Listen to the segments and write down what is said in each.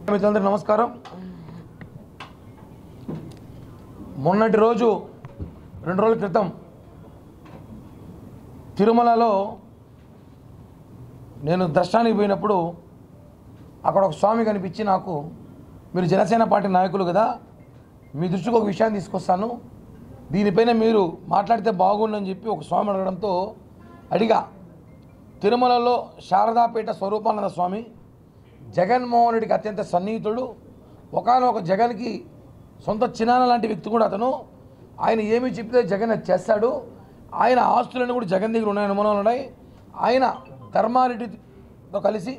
మిత్రులందరికీ నమస్కారం. మొన్నటి రోజు 2 రోజుల క్రితం తిరుమలలో నేను దర్శనానికి పోయినప్పుడు అక్కడ ఒక స్వామి కనిపించి నాకు, మీరు జనసేన పార్టీ నాయకులు కదా, మీ దృష్టికి ఒక విషయాన్ని తీసుకొస్తాను, దీనిపైన మీరు మాట్లాడితే బాగుండని చెప్పి ఒక స్వామి అడగడంతో అడిగా. తిరుమలలో శారదాపేట స్వరూపానంద స్వామి జగన్మోహన్ రెడ్డికి అత్యంత సన్నిహితుడు. ఒకనొక జగన్కి సొంత చిన్నాన్న లాంటి వ్యక్తి కూడా అతను. ఆయన ఏమి చెప్తే జగన్ అది చేస్తాడు. ఆయన ఆస్తులన్నీ కూడా జగన్ దగ్గర ఉన్నాయని అనుమానాలు ఉన్నాయి. ఆయన ధర్మారెడ్డితో కలిసి,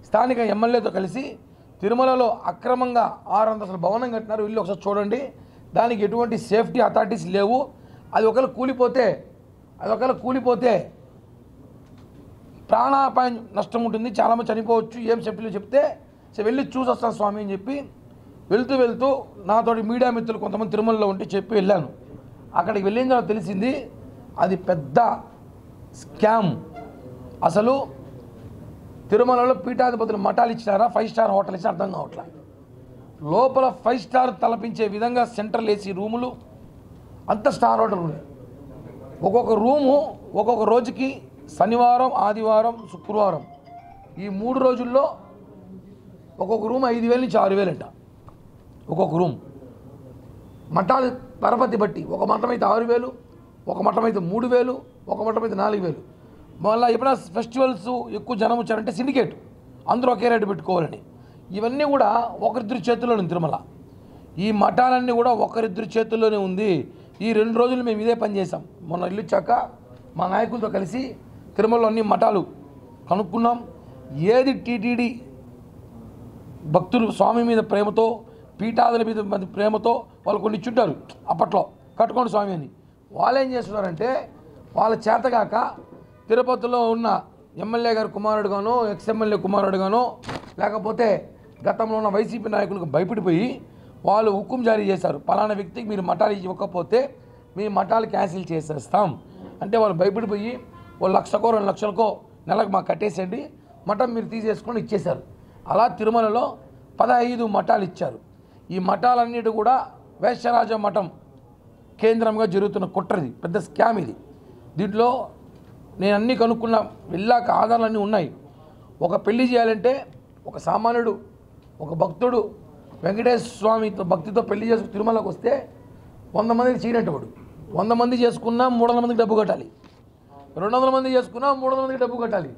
స్థానిక ఎమ్మెల్యేతో కలిసి తిరుమలలో అక్రమంగా 6 అంతస్తుల భవనం కట్టినారు. వీళ్ళు ఒకసారి చూడండి. దానికి ఎటువంటి సేఫ్టీ అథారిటీస్ లేవు. అది ఒకవేళ కూలిపోతే ప్రాణాపాయం నష్టం ఉంటుంది, చాలామంది చనిపోవచ్చు, ఏం సేఫ్టీలో చెప్తే వెళ్ళి చూసి వస్తాను స్వామి అని చెప్పి వెళ్తూ నాతోటి మీడియా మిత్రులు కొంతమంది తిరుమలలో ఉంటే చెప్పి వెళ్ళాను. అక్కడికి వెళ్ళిన తర్వాత తెలిసింది అది పెద్ద స్కామ్. అసలు తిరుమలలో పీఠాధిపతులు మఠాలు ఇచ్చినారా, 5 స్టార్ హోటల్ ఇచ్చినా అర్థం కావట్లా. లోపల 5 స్టార్ తలపించే విధంగా సెంట్రల్ ఏసీ రూములు, అంత స్టార్ హోటల్ ఉన్నాయి. ఒక్కొక్క రూము ఒక్కొక్క రోజుకి శనివారం, ఆదివారం, శుక్రవారం ఈ 3 రోజుల్లో ఒక్కొక్క రూమ్ 5,000 నుంచి 6,000 అంట. ఒక్కొక్క రూమ్ మఠాలు పరపతి బట్టి, ఒక మఠం అయితే 6,000, ఒక మఠం అయితే 3,000, ఒక మఠం అయితే 4,000. మళ్ళీ ఎప్పుడైనా ఫెస్టివల్స్ ఎక్కువ జనం వచ్చారంటే సిండికేట్, అందరూ ఒకే రేటు పెట్టుకోవాలని. ఇవన్నీ కూడా ఒకరిద్దరి చేతుల్లోనే ఉంది తిరుమల. ఈ మఠాలన్నీ కూడా ఒకరిద్దరి చేతుల్లోనే ఉంది. ఈ 2 రోజులు మేము ఇదే పని చేసాం. మొన్న ఇల్లు వచ్చాక మా నాయకులతో కలిసి తిరుమలలో అన్ని మఠాలు కనుక్కున్నాం. ఏది టీటీడీ భక్తులు స్వామి మీద ప్రేమతో, పీఠాదుల మీద ప్రేమతో వాళ్ళు కొన్ని ఇచ్చుంటారు అప్పట్లో, కట్టుకోండి స్వామి అని. వాళ్ళు ఏం చేస్తున్నారంటే, వాళ్ళ చేతగాక తిరుపతిలో ఉన్న ఎమ్మెల్యే గారి కుమారుడుగానో, ఎక్స్ఎమ్మెల్యే కుమారుడుగానో, లేకపోతే గతంలో ఉన్న వైసీపీ నాయకులకు భయపడిపోయి వాళ్ళు హుకుం జారీ చేశారు, పలానా వ్యక్తికి మీరు మఠాలు ఇవ్వకపోతే మీ మఠాలు క్యాన్సిల్ చేసేస్తాం అంటే వాళ్ళు భయపడిపోయి ఓ 1,00,000కో 2 లక్షలకో నెలకు మాకు కట్టేసేయండి, మఠం మీరు తీసేసుకొని ఇచ్చేశారు. అలా తిరుమలలో 15 మఠాలు ఇచ్చారు. ఈ మఠాలన్నిటి కూడా వేశ్యరాజ మఠం కేంద్రంగా జరుగుతున్న కుట్రది, పెద్ద స్కామ్ ఇది. దీంట్లో నేను అన్నీ కనుక్కున్న, వెళ్ళాక ఆధారాలన్నీ ఉన్నాయి. ఒక పెళ్లి చేయాలంటే ఒక సామాన్యుడు, ఒక భక్తుడు వెంకటేశ్వర స్వామితో భక్తితో పెళ్లి చేసుకుని తిరుమలకు వస్తే 100 మందికి చీరంటవాడు. 100 మంది చేసుకున్నా 300 మందికి డబ్బు కట్టాలి. 200 మంది చేసుకున్నా 300 మందికి డబ్బు కట్టాలి.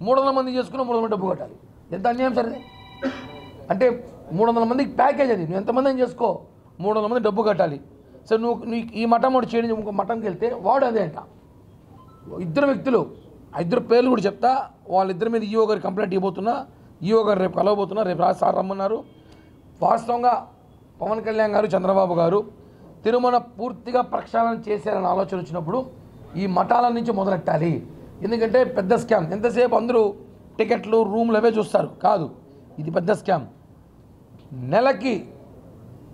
300 మంది చేసుకున్నా 300 మంది డబ్బు కట్టాలి. ఎంత అన్యాయం సరే. అంటే 300 మందికి ప్యాకేజ్ అది. నువ్వు ఎంతమంది అని చేసుకో, 300 మంది డబ్బు కట్టాలి. సో నువ్వు ఈ మఠం వాడు చేయడం, ఇంకో మఠంకి వెళ్తే వాడు అదే అంట. 2 వ్యక్తులు, 2 పేర్లు కూడా చెప్తా. వాళ్ళిద్దరి మీద ఈఓ గారి కంప్లైంట్ ఇవ్వబోతున్నా. ఈఓ గారు రేపు కలవబోతున్నా, రేపు సార్ రమ్మన్నారు. వాస్తవంగా పవన్ కళ్యాణ్ గారు, చంద్రబాబు గారు తిరుమల పూర్తిగా ప్రక్షాళన చేశారని ఆలోచన వచ్చినప్పుడు ఈ మఠాల నుంచి మొదలెట్టాలి. ఎందుకంటే పెద్ద స్కామ్. ఎంతసేపు అందరూ టికెట్లు, రూమ్లు అవే చూస్తారు, కాదు, ఇది పెద్ద స్కామ్. నెలకి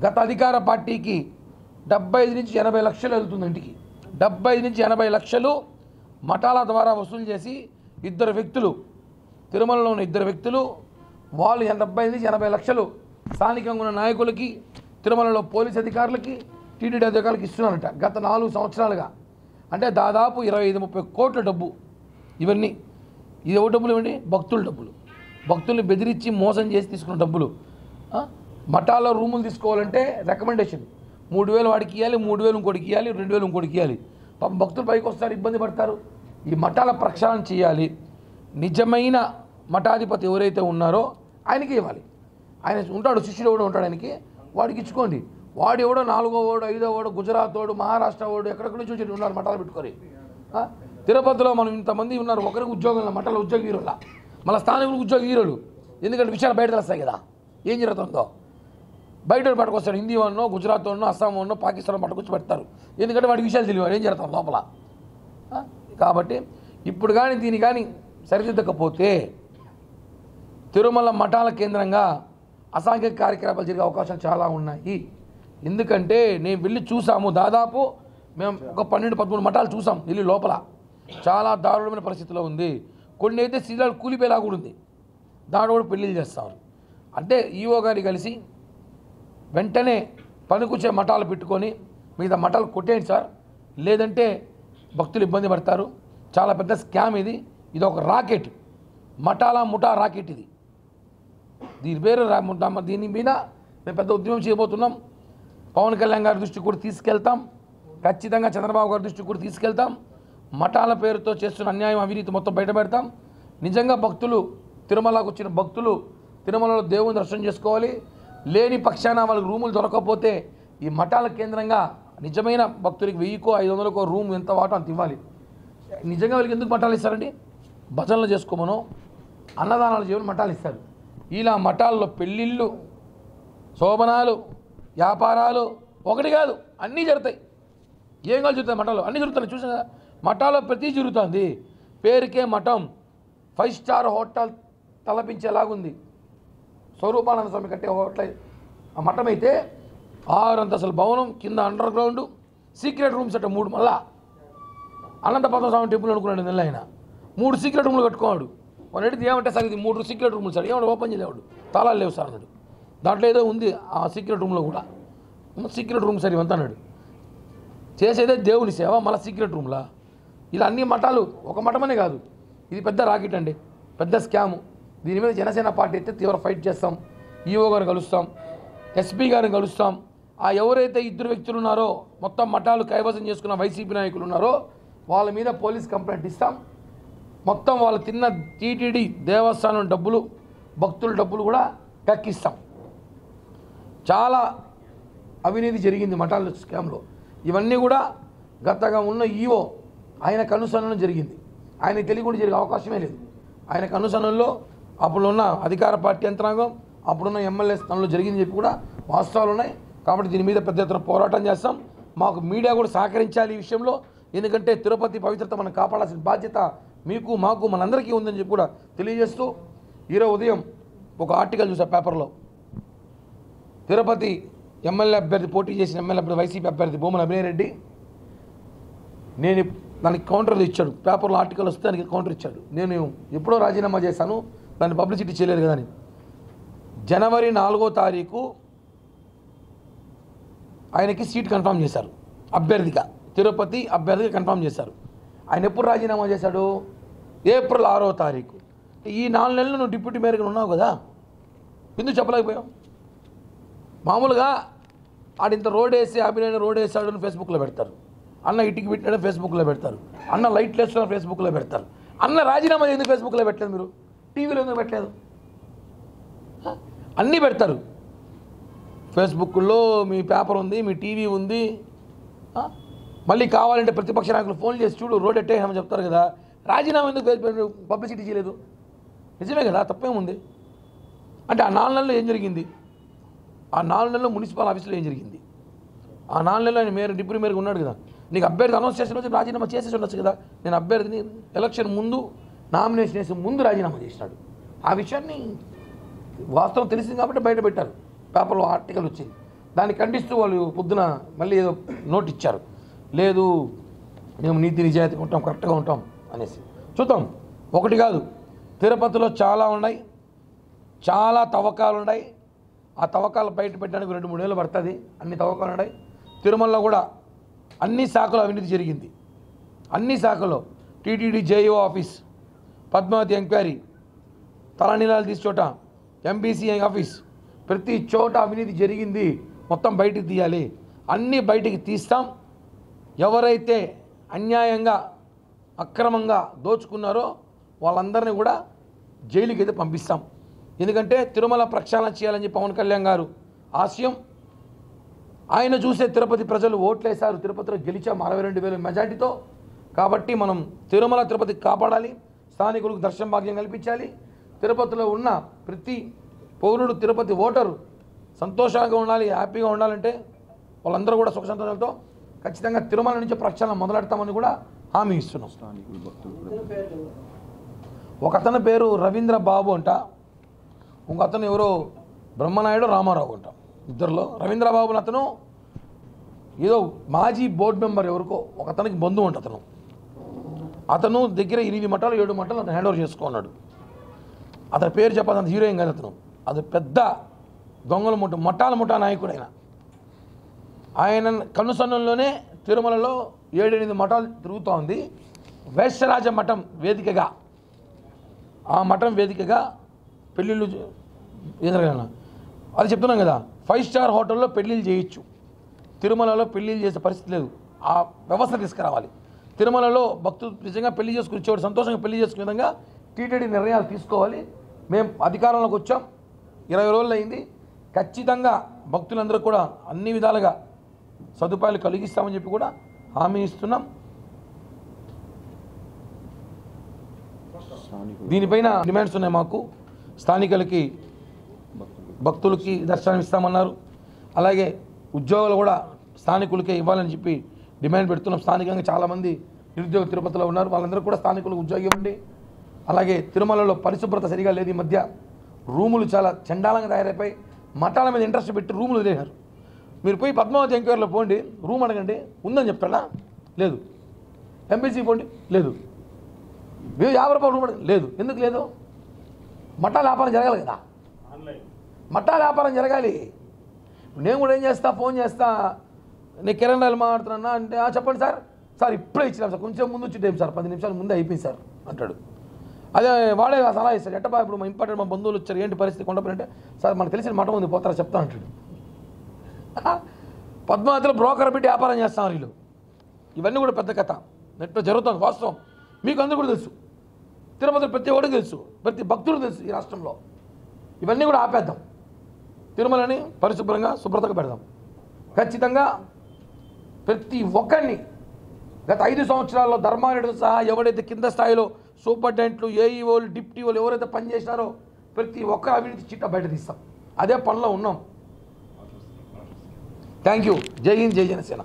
గత అధికార పార్టీకి 75 నుంచి 80 లక్షలు వెళ్తుంది ఇంటికి. 75 నుంచి 80 లక్షలు మఠాల ద్వారా వసూలు చేసి 2 వ్యక్తులు, తిరుమలలో ఉన్న 2 వ్యక్తులు, వాళ్ళు 75 నుంచి 80 లక్షలు స్థానికంగా ఉన్న నాయకులకి, తిరుమలలో పోలీస్ అధికారులకి, టీటీడీ అధికారులకి ఇస్తున్నారట గత 4 సంవత్సరాలుగా. అంటే దాదాపు 25-30 కోట్ల డబ్బు. ఇవన్నీ ఇది ఎవరి డబ్బులు ఇవ్వండి? భక్తుల డబ్బులు. భక్తుల్ని బెదిరించి మోసం చేసి తీసుకున్న డబ్బులు. మఠాల్లో రూములు తీసుకోవాలంటే రికమెండేషన్ 3,000 వాడికి ఇవ్వాలి, 3,000 ఇంకోటికి ఇవ్వాలి, 2,000 ఇంకోటికి ఇవ్వాలి. పాపం భక్తులు పైకి వస్తారు, ఇబ్బంది పడతారు. ఈ మఠాల ప్రక్షాళన చేయాలి. నిజమైన మఠాధిపతి ఎవరైతే ఉన్నారో ఆయనకి ఇవ్వాలి. ఆయన ఉంటాడు, శిష్యుడు కూడా ఉంటాడు, ఆయనకి వాడికి ఇచ్చుకోండి. వాడు ఎవడో 4వ వాడు, 5వ వాడు, గుజరాత్ వాడు, మహారాష్ట్ర వాడు, ఎక్కడెక్కడ నుంచి వచ్చి ఉన్నారు మఠాలు పెట్టుకొని. తిరుపతిలో మనం ఇంతమంది ఉన్నారు, ఒకరికి ఉద్యోగం, మఠాల ఉద్యోగ హీరోల, మళ్ళీ స్థానికులకు ఉద్యోగ హీరోలు. ఎందుకంటే విషయాలు బయట తెలుస్తాయి కదా ఏం జరుగుతుందో. బయట పట్టుకొస్తాడు, హిందీ వాడినో, గుజరాత్ వాడినో, అస్సాం వాడినో, పాకిస్తాన్ పట్టుకొచ్చి పెడతారు. ఎందుకంటే వాడి విషయాలు తెలియదు ఏం జరుగుతాం లోపల. కాబట్టి ఇప్పుడు కానీ దీన్ని కానీ సరిదిద్దకపోతే తిరుమల మఠాల కేంద్రంగా అసాంఘిక కార్యకలాపాలు జరిగే అవకాశాలు చాలా ఉన్నాయి. ఎందుకంటే నేను వెళ్ళి చూసాము, దాదాపు మేము ఒక 12-13 మఠాలు చూసాం వెళ్ళి లోపల. చాలా దారుణమైన పరిస్థితిలో ఉంది. కొన్ని అయితే శిథిలాలు కూలిపోయేలా కూడా ఉంది. దాంట్లో కూడా పెళ్ళిళ్ళు చేస్తారు. అంటే ఈఓ గారిని కలిసి వెంటనే పనికొచ్చే మఠాలు పెట్టుకొని మిగతా మఠాలు కొట్టేయండి సార్, లేదంటే భక్తులు ఇబ్బంది పడతారు. చాలా పెద్ద స్కామ్ ఇది. ఇది ఒక రాకెట్, ముఠా రాకెట్ ఇది. దీని పేరు దీని మీద మేము పెద్ద ఉద్యమం చేయబోతున్నాం. పవన్ కళ్యాణ్ గారి దృష్టికి కూడా తీసుకెళ్తాం, ఖచ్చితంగా చంద్రబాబు గారి దృష్టికి కూడా తీసుకెళ్తాం. మఠాల పేరుతో చేస్తున్న అన్యాయం, అవినీతి మొత్తం బయట పెడతాం. నిజంగా భక్తులు, తిరుమలకు వచ్చిన భక్తులు తిరుమలలో దేవుని దర్శనం చేసుకోవాలి. లేని పక్షాన వాళ్ళకి రూములు దొరకకపోతే ఈ మఠాల కేంద్రంగా నిజమైన భక్తులకి 1000కో 500కో రూమ్ ఎంత వాటో అంత ఇవ్వాలి. నిజంగా వాళ్ళకి ఎందుకు మఠాలు ఇస్తారండి? భజనలు చేసుకోమనో అన్నదానాలు చేయమని మఠాలు ఇస్తారు. ఇలా మఠాల్లో పెళ్ళిళ్ళు, శోభనాలు, వ్యాపారాలు ఒకటి కాదు అన్నీ జరుగుతాయి. ఏం కాదు జరుగుతాయి మఠాలు, అన్నీ జరుగుతున్నాయి. చూసా మఠాల్లో ప్రతి జరుగుతుంది. పేరుకే మఠం 5 స్టార్ హోటల్ తలపించేలాగుంది. స్వరూపానంద స్వామి కట్టే హోటల్ ఆ మఠం అయితే 6 అంతస్తుల భవనం, కింద అండర్ గ్రౌండ్, సీక్రెట్ రూమ్స్ అంటే 3. మళ్ళా అనంతపద్మ స్వామి టెంపుల్ అనుకున్నాడు నెల ఆయన 3 సీక్రెట్ రూమ్లు కట్టుకున్నాడు. వాడు అడిగితే ఏమంటే సార్ ఇది 3 సీక్రెట్ రూమ్లు సార్, ఏమంటే ఓపెన్ చేయలేవాడు, తాళాలు లేవు సార్ అన్నాడు. దాంట్లో ఏదో ఉంది ఆ సీక్రెట్ రూమ్లో కూడా. సీక్రెట్ రూమ్ సార్ ఇవంతా అన్నాడు. చేసేదే దేవుని సేవ, మళ్ళీ సీక్రెట్ రూమ్లా? ఇలా అన్ని మఠాలు, ఒక మఠమనే కాదు, ఇది పెద్ద రాకెట్ అండి, పెద్ద స్కాము. దీని మీద జనసేన పార్టీ అయితే తీవ్ర ఫైట్ చేస్తాం. ఈఓ గారిని కలుస్తాం, ఎస్పీ గారిని కలుస్తాం. ఆ ఎవరైతే 2 వ్యక్తులు ఉన్నారో, మొత్తం మఠాలు కైవసం చేసుకున్న వైసీపీ నాయకులు ఉన్నారో వాళ్ళ మీద పోలీస్ కంప్లైంట్ ఇస్తాం. మొత్తం వాళ్ళు తిన్న టీటీడీ దేవస్థానం డబ్బులు, భక్తుల డబ్బులు కూడా కక్కిస్తాం. చాలా అవినీతి జరిగింది మఠాల స్కామ్లో. ఇవన్నీ కూడా గతగా ఉన్న ఈఓ ఆయన కనుసన్నలో జరిగింది. ఆయనకు తెలియకుండా జరిగే అవకాశమే లేదు. ఆయన కనుసన్నల్లో అప్పుడున్న అధికార పార్టీ యంత్రాంగం, అప్పుడున్న ఎమ్మెల్యే స్థానంలో జరిగిందని చెప్పి కూడా వాస్తవాలు ఉన్నాయి. కాబట్టి దీని మీద పెద్ద ఎత్తున పోరాటం చేస్తాం. మాకు మీడియా కూడా సహకరించాలి ఈ విషయంలో. ఎందుకంటే తిరుపతి పవిత్రత మనం కాపాడాల్సిన బాధ్యత మీకు, మాకు, మనందరికీ ఉందని చెప్పి కూడా తెలియజేస్తూ, ఈరోజు ఉదయం ఒక ఆర్టికల్ చూసా పేపర్లో. తిరుపతి ఎమ్మెల్యే అభ్యర్థి, పోటీ చేసిన ఎమ్మెల్యే అభ్యర్థి వైసీపీ అభ్యర్థి భూమన అభినయ్ రెడ్డి, నేను దానికి కౌంటర్ ఇచ్చాడు. పేపర్లో ఆర్టికల్ వస్తే దానికి కౌంటర్ ఇచ్చాడు. నేను ఎప్పుడో రాజీనామా చేశాను, దాన్ని పబ్లిసిటీ చేయలేదు కదా అని. జనవరి 4వ తారీఖు ఆయనకి సీట్ కన్ఫర్మ్ చేశారు, అభ్యర్థిగా, తిరుపతి అభ్యర్థిగా కన్ఫర్మ్ చేశారు. ఆయన ఎప్పుడు రాజీనామా చేశాడు? ఏప్రిల్ 6వ తారీఖు. ఈ 4 నెలలు నువ్వు డిప్యూటీ మేయర్గా ఉన్నావు కదా, ఎందుకు చెప్పలేకపోయావు? మామూలుగా ఆడింత రోడ్ వేసి, అభినయ్ రోడ్ వేసాడు అని ఫేస్బుక్లో పెడతారు, అన్న ఇటుకి పెట్టాడని ఫేస్బుక్లో పెడతారు, అన్న లైట్లు వేస్తాడని ఫేస్బుక్లో పెడతారు. అన్న రాజీనామా ఎందుకు ఫేస్బుక్లో పెట్టలేదు? మీరు టీవీలో ఎందుకు పెట్టలేదు? అన్నీ పెడతారు. ఫేస్బుక్లో మీ పేపర్ ఉంది, మీ టీవీ ఉంది. మళ్ళీ కావాలంటే ప్రతిపక్ష నాయకులు ఫోన్ చేసి చూడు రోడ్ ఎట్టేసామని చెప్తారు కదా. రాజీనామా ఎందుకు పబ్లిసిటీ చేయలేదు? నిజమే కదా, తప్పేముంది? అంటే ఆ 4 నెలల్లో ఏం జరిగింది? ఆ 4 నెలల్లో మున్సిపల్ ఆఫీసులో ఏం జరిగింది? ఆ 4 నెలల్లో ఆయన మేయర్, డిప్యూటీ మేయర్గా ఉన్నాడు కదా. నీకు అభ్యర్థి అనౌన్స్ చేసిన రోజు రాజీనామా చేసేసి ఉండొచ్చు కదా. నేను అభ్యర్థిని ఎలక్షన్ ముందు, నామినేషన్ వేసి ముందు రాజీనామా చేసినాడు. ఆ విషయాన్ని వాస్తవం తెలిసింది కాబట్టి బయట పెట్టారు, పేపర్లో ఆర్టికల్ వచ్చింది. దాన్ని ఖండిస్తూ వాళ్ళు పొద్దున మళ్ళీ ఏదో నోట్ ఇచ్చారు, లేదు మేము నీతి నిజాయితీగా ఉంటాం, కరెక్ట్గా ఉంటాం అనేసి. చూద్దాం, ఒకటి కాదు, తిరుపతిలో చాలా ఉన్నాయి, చాలా తవ్వకాలు ఉన్నాయి. ఆ తవ్వకాలు బయట పెట్టడానికి 2-3 ఏళ్ళు పడుతుంది. అన్ని తవ్వకాలు ఉన్నాయి. తిరుమలలో కూడా అన్ని శాఖలో అవినీతి జరిగింది. అన్ని శాఖలో TTD JEO office, Padmavathi enquiry, తలనీలాలు తీసి చోట ఎంబీసీ ఆఫీస్, ప్రతి చోట అవినీతి జరిగింది. మొత్తం బయటికి తీయాలి. అన్నీ బయటికి తీస్తాం. ఎవరైతే అన్యాయంగా, అక్రమంగా దోచుకున్నారో వాళ్ళందరినీ కూడా జైలుకి అయితే పంపిస్తాం. ఎందుకంటే తిరుమల ప్రక్షాళన చేయాలని చెప్పి పవన్ కళ్యాణ్ గారు ఆశయం. ఆయన చూసే తిరుపతి ప్రజలు ఓట్లేశారు. తిరుపతిలో గెలిచాం 62,000 మెజార్టీతో. కాబట్టి మనం తిరుపతి కాపాడాలి, స్థానికులకు దర్శన భాగ్యం కల్పించాలి. తిరుపతిలో ఉన్న ప్రతి పౌరుడు, తిరుపతి ఓటరు సంతోషంగా ఉండాలి, హ్యాపీగా ఉండాలంటే వాళ్ళందరూ కూడా సుఖ సంతోషాలతో ఖచ్చితంగా తిరుమల నుంచి ప్రక్షాళన మొదలెడతామని కూడా హామీ ఇస్తున్నాం. ఒక అతని పేరు రవీంద్ర బాబు అంట, ఇంకొక అతను ఎవరో బ్రహ్మనాయుడు రామారావు అంట. ఇద్దరులో రవీంద్రబాబు అతను ఏదో మాజీ బోర్డు మెంబర్ ఎవరికో ఒక అతనికి బంధువు అంట. అతను దగ్గర 8 మఠాలు 7 మఠాలు అతను హ్యాండ్ ఓవర్ చేసుకున్నాడు. అతని పేరు చెప్పాలి, హీరోయిన్ కాదు అతను. అది పెద్ద దొంగల ముఠాల ముఠా నాయకుడైన ఆయన కనుసన్నంలోనే తిరుమలలో 7-8 మఠాలు తిరుగుతూ ఉంది. వైశ్యరాజ మఠం వేదికగా, ఆ మఠం వేదికగా పెళ్ళిళ్ళు ఎదురగా అది చెప్తున్నాం కదా. 5 స్టార్ హోటల్లో పెళ్ళిళ్ళు చేయొచ్చు, తిరుమలలో పెళ్ళిళ్ళు చేసే పరిస్థితి లేదు. ఆ వ్యవస్థ తీసుకురావాలి. తిరుమలలో భక్తులు నిజంగా పెళ్లి చేసుకుని వచ్చేవాడు సంతోషంగా పెళ్లి చేసుకునే విధంగా టీటీడీ నిర్ణయాలు తీసుకోవాలి. మేము అధికారంలోకి వచ్చాం, 20 రోజులు అయింది. ఖచ్చితంగా భక్తులందరూ కూడా అన్ని విధాలుగా సదుపాయాలు కలిగిస్తామని చెప్పి కూడా హామీ ఇస్తున్నాం. దీనిపైన డిమాండ్స్ ఉన్నాయి మాకు. స్థానికులకి భక్తులకి దర్శనం ఇస్తామన్నారు. అలాగే ఉద్యోగాలు కూడా స్థానికులకే ఇవ్వాలని చెప్పి డిమాండ్ పెడుతున్నాం. స్థానికంగా చాలామంది నిరుద్యోగ తిరుపతిలో ఉన్నారు, వాళ్ళందరూ కూడా స్థానికులకు ఉద్యోగం ఇవ్వండి. అలాగే తిరుమలలో పరిశుభ్రత సరిగా లేదు. ఈ మధ్య రూములు చాలా చండాలంగా తయారైపోయి మఠాల మీద ఇంట్రెస్ట్ పెట్టి రూములు వదిలేశారు. మీరు పోయి పద్మావతి ఎంక్వైరీలో పోండి, రూమ్ అడగండి, ఉందని చెప్తాడా? లేదు. ఎంబీసీ పోండి, లేదు. 50 రూపాయలు రూమ్ అడగండి, లేదు. ఎందుకు లేదు? మఠాల వ్యాపారం జరగాలి కదా, మఠాల వ్యాపారం జరగాలి. నేను కూడా ఏం చేస్తా, ఫోన్ చేస్తా, నేను కిరణ్ రాయలు మాట్లాడుతున్నా అంటే చెప్పండి సార్, సార్ ఇప్పుడే ఇచ్చినాం సార్, కొంచెం ముందు వచ్చి సార్ 10 నిమిషాల ముందే అయిపోయింది సార్ అంటాడు. అదే వాడే సలహా ఇస్తాడు, ఎట్టబా ఇప్పుడు మా ఇంపార్టెంట్ మా బంధువులు వచ్చారు, ఏంటి పరిస్థితి కొండపల్లి అంటే, సార్ మనకు తెలిసిన మఠం ఉంది పోతారా చెప్తా అంటాడు. పద్మావతిలో బ్రోకర్ పెట్టి వ్యాపారం చేస్తాం వీళ్ళు. ఇవన్నీ కూడా పెద్ద కథ, నెట్లో జరుగుతుంది వాస్తవం. మీకు అందరూ కూడా తెలుసు, తిరుపతిలో ప్రతి ఒక్కడికి తెలుసు, ప్రతి భక్తుడు తెలుసు ఈ రాష్ట్రంలో. ఇవన్నీ కూడా ఆపేద్దాం, తిరుమలని పరిశుభ్రంగా శుభ్రతగా పెడదాం. ఖచ్చితంగా ప్రతి ఒక్కరిని గత 5 సంవత్సరాల్లో ధర్మారెడ్డితో సహా ఎవడైతే కింద స్థాయిలో సూపరింటెండెంట్లు, ఏఈఓలు, డిప్టీఓలు ఎవరైతే పనిచేసినారో ప్రతి ఒక్క అవినీతి చిట్టా బయట తీస్తాం. అదే పనిలో ఉన్నాం. Thank you. జై హింద్, జై జనసేన.